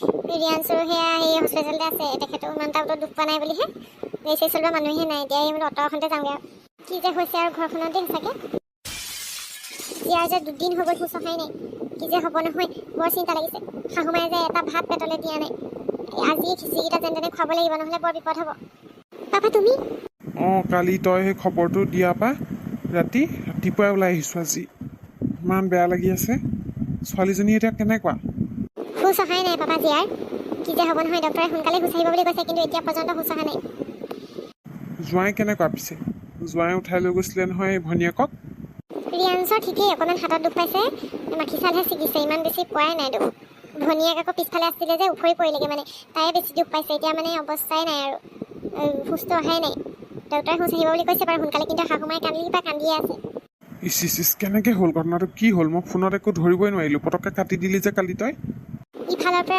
ৰিয়াঞ্চৰো সেয়া সেই হস্পিটেলতে আছে, তেখেতো ইমান এটা দুখ পোৱা নাই বুলিহে, গাড়ী চলোৱা মানুহে নাই। এতিয়া এই বোলো অট'খনতে যাওঁগৈ আৰু কি যে হৈছে আৰু ঘৰখনতে সঁচাকৈ। ইয়াৰ যে 2 দিন হৈ গ'ল হুঁচ অহাই নাই, কি যে হ'ব নহয় বৰ চিন্তা লাগিছে। শাহুমায়ে যে এটা ভাত পেটলৈ দিয়া নাই, আজি খিচিৰিকেইটা যেন তেনে খুৱাব লাগিব, নহ'লে বৰ বিপদ হ'ব। পাপা তুমি? কালি তই সেই খবৰটো দিয়া পা ৰাতিপুৱাই ওলাই আহিছোঁ আজি। ইমান বেয়া লাগি আছে। ছোৱালীজনী এতিয়া কেনেকুৱা? হুঁচ অহাই নাই পাপা জীয়াৰ, কি যে হ'ব নহয়। ডক্টৰে সোনকালে হুঁচ আহিব বুলি কৈছে, কিন্তু এতিয়া পৰ্যন্ত হুঁচ অহা নাই। জোঁৱাই কেনেকুৱা পিছে? জোঁৱাই উঠাই লৈ গৈছিলে নহয় ভনীয়েকক। ৰিয়াঞ্চৰ ঠিকেই, অকণমান হাতত দুখ পাইছে, মাখি চালহে ছিগিছে, ইমান বেছি পোৱাই নাই দুখ। ভনীয়েক আকৌ পিছফালে আছিলে যে উফৰি পৰিলেগৈ, মানে তাইয়ে বেছি দুখ পাইছে। এতিয়া মানে অৱস্থাই নাই আৰু, হুঁচটো অহাই নাই। ডক্টৰে হুঁচ আহিব বুলি কৈছে বাৰু সোনকালে, কিন্তু শাহুমায়ে কান্দিয়ে আছে। ইচ কেনেকৈ হ'ল ঘটনাটো? কি হ'ল? মই ফোনত একো ধৰিবই নোৱাৰিলোঁ। পটককৈ কাটি দিলি যে কালি তই। ইফালৰ পৰা